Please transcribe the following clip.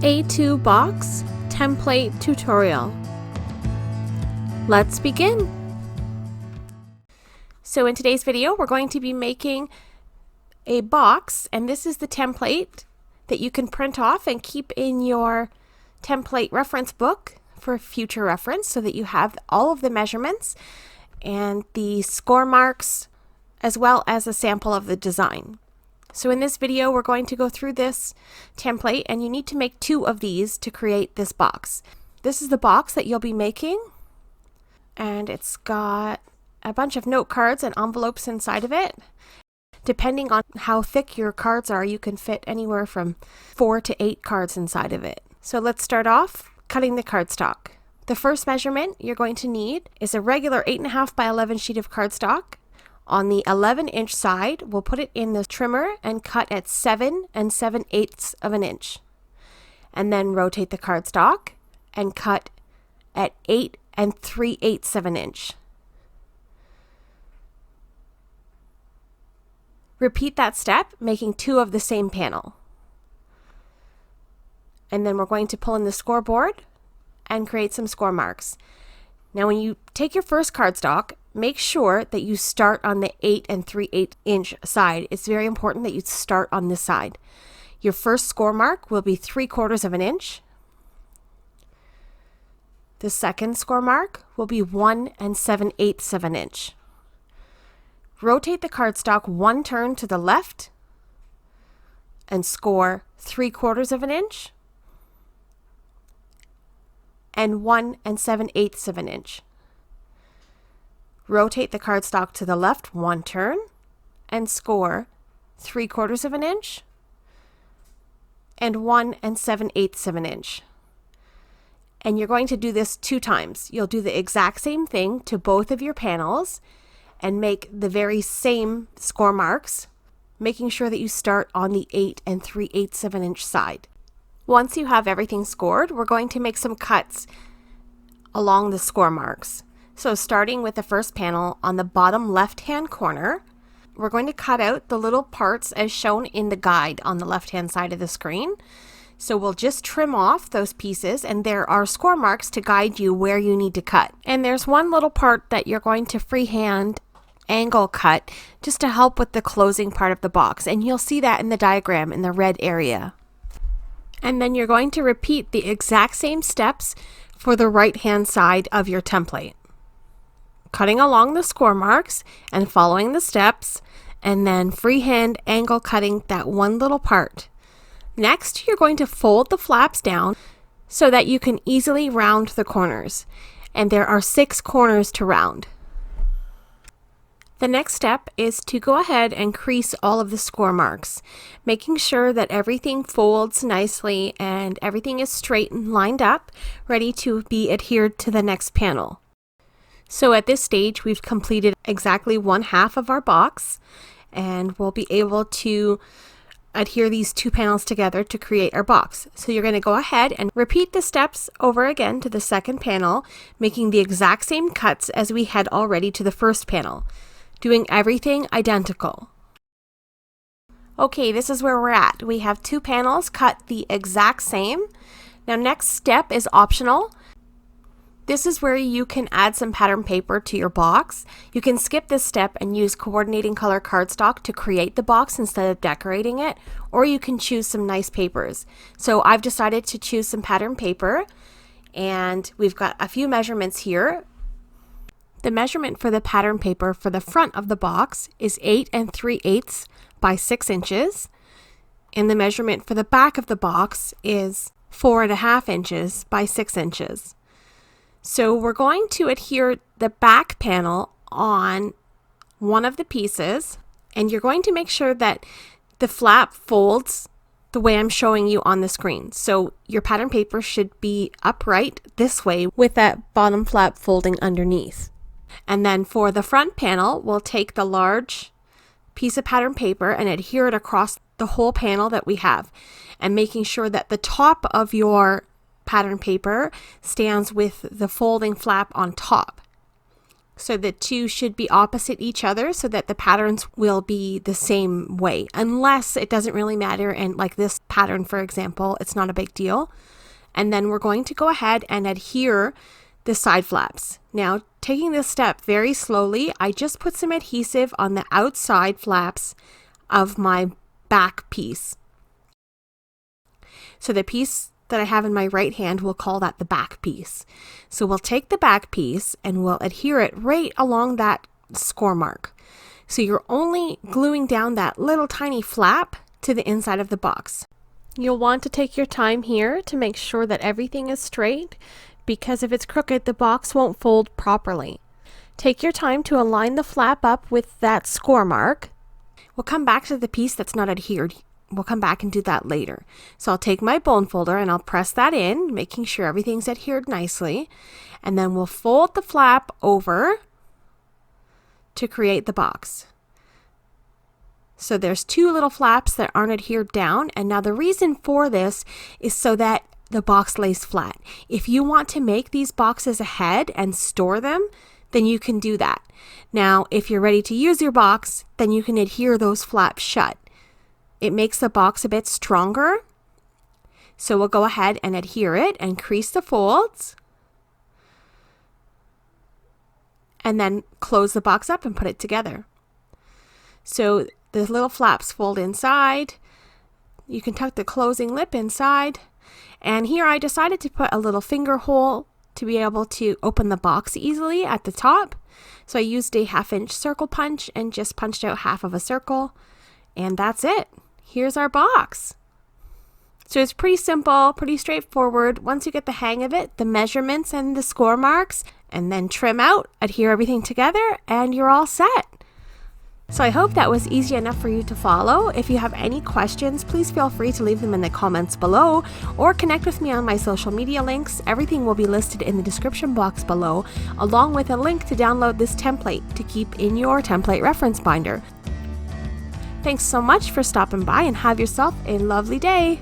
A2 box template tutorial. Let's begin. So in today's video, we're going to be making a box, and this is the template that you can print off and keep in your template reference book for future reference so that you have all of the measurements and the score marks as well as a sample of the design. So in this video, we're going to go through this template, and you need to make 2 of these to create this box. This is the box that you'll be making, and it's got a bunch of note cards and envelopes inside of it. Depending on how thick your cards are, you can fit anywhere from 4 to 8 cards inside of it. So let's start off cutting the cardstock. The first measurement you're going to need is a regular 8.5 by 11 sheet of cardstock. On the 11-inch side, we'll put it in the trimmer and cut at 7 7/8 of an inch. And then rotate the cardstock and cut at 8 3/8 of an inch. Repeat that step, making 2 of the same panel. And then we're going to pull in the scoreboard and create some score marks. Now when you take your first cardstock, make sure that you start on the 8 3/8 inch side. It's very important that you start on this side. Your first score mark will be 3/4 of an inch. The second score mark will be 1 7/8 of an inch. Rotate the cardstock 1 turn to the left and score 3/4 of an inch and 1 7/8 of an inch. Rotate the cardstock to the left 1 turn and score 3/4 of an inch and 1 7/8 of an inch. And you're going to do this 2 times. You'll do the exact same thing to both of your panels and make the very same score marks, making sure that you start on the 8 3/8 of an inch side. Once you have everything scored, we're going to make some cuts along the score marks. So starting with the first panel on the bottom left-hand corner, we're going to cut out the little parts as shown in the guide on the left-hand side of the screen. So we'll just trim off those pieces, and there are score marks to guide you where you need to cut. And there's one little part that you're going to freehand angle cut just to help with the closing part of the box, and you'll see that in the diagram in the red area. And then you're going to repeat the exact same steps for the right-hand side of your template. Cutting along the score marks and following the steps, and then freehand angle cutting that one little part. Next, you're going to fold the flaps down so that you can easily round the corners, and there are 6 corners to round. The next step is to go ahead and crease all of the score marks, making sure that everything folds nicely and everything is straight and lined up, ready to be adhered to the next panel. So at this stage, we've completed exactly 1/2 of our box, and we'll be able to adhere these 2 panels together to create our box. So you're going to go ahead and repeat the steps over again to the second panel, making the exact same cuts as we had already to the first panel, doing everything identical. Okay, this is where we're at. We have 2 panels cut the exact same. Now next step is optional. This is where you can add some pattern paper to your box. You can skip this step and use coordinating color cardstock to create the box instead of decorating it, or you can choose some nice papers. So I've decided to choose some pattern paper, and we've got a few measurements here. The measurement for the pattern paper for the front of the box is 8 3/8 by 6 inches, and the measurement for the back of the box is 4.5 inches by 6 inches. So we're going to adhere the back panel on one of the pieces, and you're going to make sure that the flap folds the way I'm showing you on the screen. So your pattern paper should be upright this way with that bottom flap folding underneath. And then for the front panel, we'll take the large piece of pattern paper and adhere it across the whole panel that we have, and making sure that the top of your pattern paper stands with the folding flap on top. So the two should be opposite each other so that the patterns will be the same way, unless it doesn't really matter. And like this pattern, for example, it's not a big deal. And then we're going to go ahead and adhere the side flaps. Now, taking this step very slowly, I just put some adhesive on the outside flaps of my back piece. So the piece that I have in my right hand, we'll call that the back piece. So we'll take the back piece and we'll adhere it right along that score mark. So you're only gluing down that little tiny flap to the inside of the box. You'll want to take your time here to make sure that everything is straight, because if it's crooked, the box won't fold properly. Take your time to align the flap up with that score mark. We'll come back to the piece that's not adhered. We'll come back and do that later. So I'll take my bone folder and I'll press that in, making sure everything's adhered nicely. And then we'll fold the flap over to create the box. So there's two little flaps that aren't adhered down. And now the reason for this is so that the box lays flat. If you want to make these boxes ahead and store them, then you can do that. Now, if you're ready to use your box, then you can adhere those flaps shut. It makes the box a bit stronger. So we'll go ahead and adhere it and crease the folds. And then close the box up and put it together. So the little flaps fold inside. You can tuck the closing lip inside. And here I decided to put a little finger hole to be able to open the box easily at the top. So I used a 1/2 inch circle punch and just punched out half of a circle. And that's it. Here's our box. So it's pretty simple, pretty straightforward. Once you get the hang of it, the measurements and the score marks, and then trim out, adhere everything together, and you're all set. So I hope that was easy enough for you to follow. If you have any questions, please feel free to leave them in the comments below or connect with me on my social media links. Everything will be listed in the description box below, along with a link to download this template to keep in your template reference binder. Thanks so much for stopping by and have yourself a lovely day.